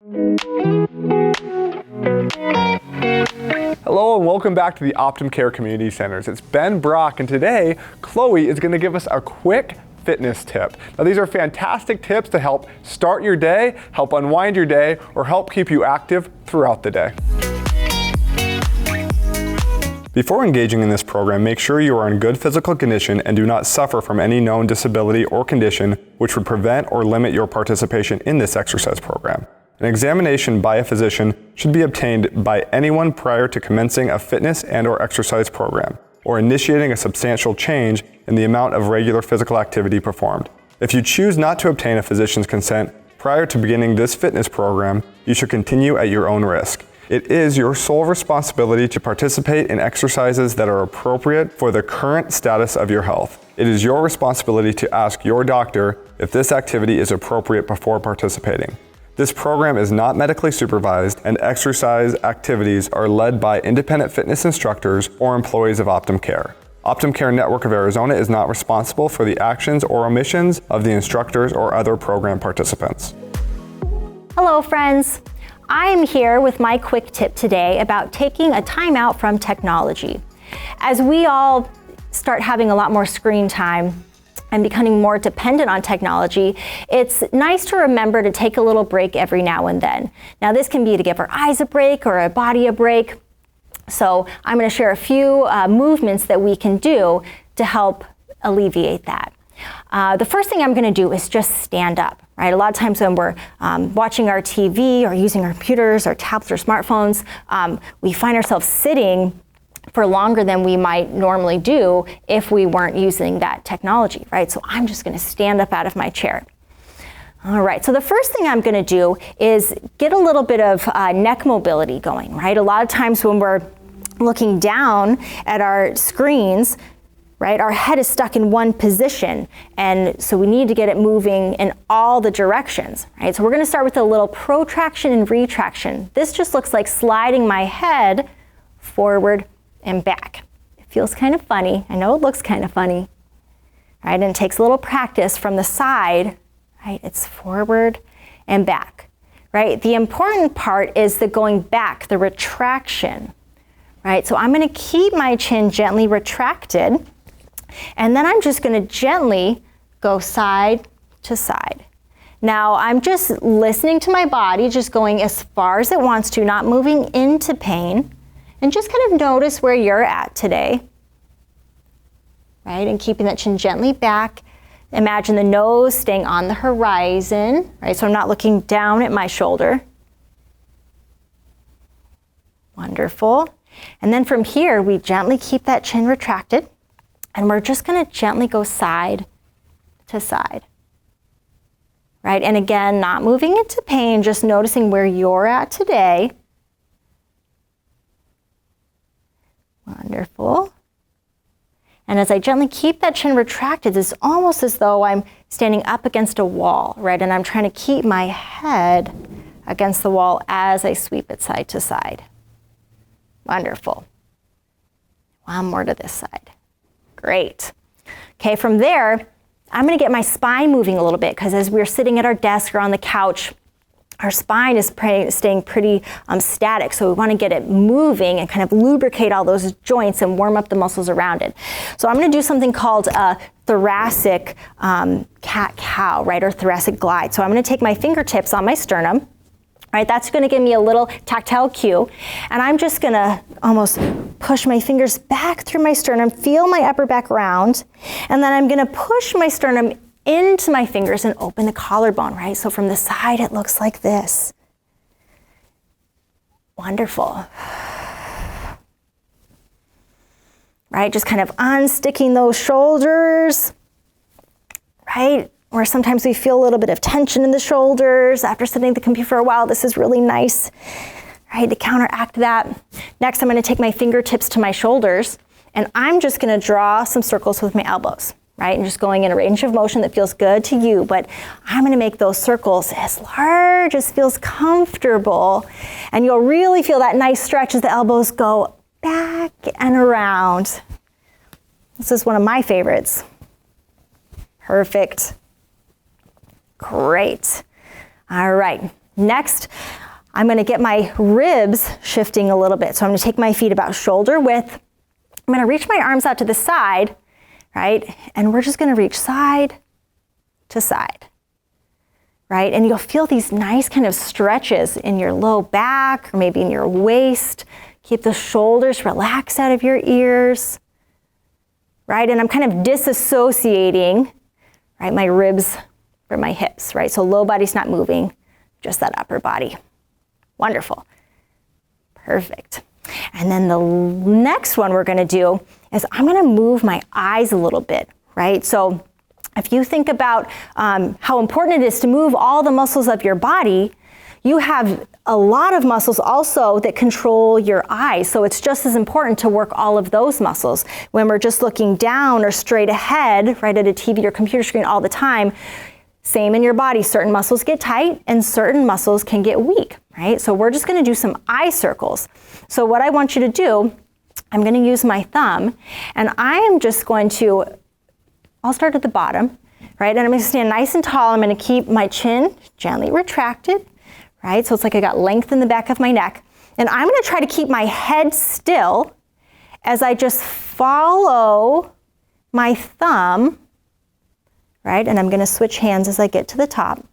Hello and welcome back to the Optum Care Community Centers. It's Ben Brock, and today Chloe is going to give us a quick fitness tip. Now, these are fantastic tips to help start your day, help unwind your day, or help keep you active throughout the day. Before engaging in this program, make sure you are in good physical condition and do not suffer from any known disability or condition which would prevent or limit your participation in this exercise program. An examination by a physician should be obtained by anyone prior to commencing a fitness and/or exercise program, or initiating a substantial change in the amount of regular physical activity performed. If you choose not to obtain a physician's consent prior to beginning this fitness program, you should continue at your own risk. It is your sole responsibility to participate in exercises that are appropriate for the current status of your health. It is your responsibility to ask your doctor if this activity is appropriate before participating. This program is not medically supervised, and exercise activities are led by independent fitness instructors or employees of Optum Care. Optum Care Network of Arizona is not responsible for the actions or omissions of the instructors or other program participants. Hello, friends. I'm here with my quick tip today about taking a timeout from technology. As we all start having a lot more screen time and becoming more dependent on technology, it's nice to remember to take a little break every now and then. Now, this can be to give our eyes a break or our body a break. So I'm going to share a few movements that we can do to help alleviate that. The first thing I'm going to do is just stand up, right? A lot of times when we're watching our TV or using our computers or tablets or smartphones, we find ourselves sitting for longer than we might normally do if we weren't using that technology, right? So I'm just going to stand up out of my chair. All right, so the first thing I'm going to do is get a little bit of neck mobility going, right? A lot of times when we're looking down at our screens, right, our head is stuck in one position, and so we need to get it moving in all the directions, right? So we're going to start with a little protraction and retraction. This just looks like sliding my head forward and back. It feels kind of funny. I know it looks kind of funny, right? And it takes a little practice from the side, right? It's forward and back, right? The important part is the going back, the retraction, right? So I'm going to keep my chin gently retracted, and then I'm just going to gently go side to side. Now I'm just listening to my body, just going as far as it wants to, not moving into pain. And just kind of notice where you're at today, right? And keeping that chin gently back. Imagine the nose staying on the horizon, right? So I'm not looking down at my shoulder. Wonderful. And then from here, we gently keep that chin retracted, and we're just going to gently go side to side, right? And again, not moving into pain, just noticing where you're at today. Wonderful. And as I gently keep that chin retracted, it's almost as though I'm standing up against a wall, right? And I'm trying to keep my head against the wall as I sweep it side to side. Wonderful. One more to this side. Great. Okay, from there, I'm going to get my spine moving a little bit, because as we're sitting at our desk or on the couch, our spine is staying pretty static, so we want to get it moving and kind of lubricate all those joints and warm up the muscles around it. So I'm going to do something called a thoracic cat-cow, right, or thoracic glide. So I'm going to take my fingertips on my sternum, right? That's going to give me a little tactile cue, and I'm just going to almost push my fingers back through my sternum, feel my upper back round, and then I'm going to push my sternum into my fingers and open the collarbone, right? So from the side, it looks like this. Wonderful. Right, just kind of unsticking those shoulders, right? Or sometimes we feel a little bit of tension in the shoulders after sitting at the computer for a while. This is really nice, right, to counteract that. Next, I'm going to take my fingertips to my shoulders, and I'm just going to draw some circles with my elbows. Right, and just going in a range of motion that feels good to you, but I'm going to make those circles as large as feels comfortable, and you'll really feel that nice stretch as the elbows go back and around. This is one of my favorites. Perfect. Great. All right. Next, I'm gonna get my ribs shifting a little bit. So I'm gonna take my feet about shoulder width. I'm gonna reach my arms out to the side, right? And we're just gonna reach side to side, right? And you'll feel these nice kind of stretches in your low back or maybe in your waist. Keep the shoulders relaxed out of your ears, right? And I'm kind of disassociating, right, my ribs from my hips, right? So low body's not moving, just that upper body. Wonderful. Perfect. And then the next one we're gonna do is I'm gonna move my eyes a little bit, right? So if you think about how important it is to move all the muscles of your body, you have a lot of muscles also that control your eyes. So it's just as important to work all of those muscles. When we're just looking down or straight ahead, right, at a TV or computer screen all the time, same in your body. Certain muscles get tight and certain muscles can get weak, right? So we're just gonna do some eye circles. So what I want you to do, I'm gonna use my thumb and I am just going to, I'll start at the bottom, right? And I'm gonna stand nice and tall. I'm gonna keep my chin gently retracted, right? So it's like I got length in the back of my neck. And I'm gonna try to keep my head still as I just follow my thumb, right? And I'm gonna switch hands as I get to the top.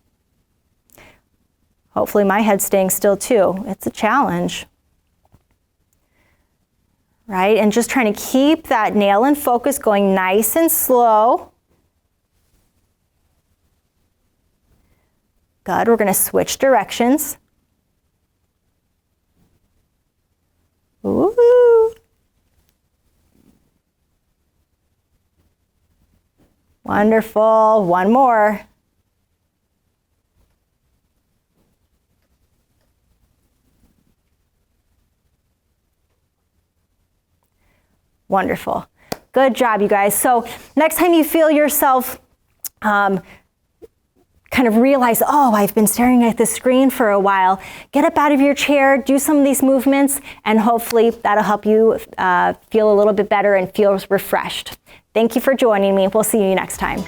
Hopefully my head's staying still too. It's a challenge, right? And just trying to keep that nail in focus going nice and slow. Good, we're gonna switch directions. Ooh. Wonderful, one more. Wonderful. Good job, you guys. So next time you feel yourself kind of realize, oh, I've been staring at the screen for a while, get up out of your chair, do some of these movements, and hopefully that'll help you feel a little bit better and feel refreshed. Thank you for joining me. We'll see you next time.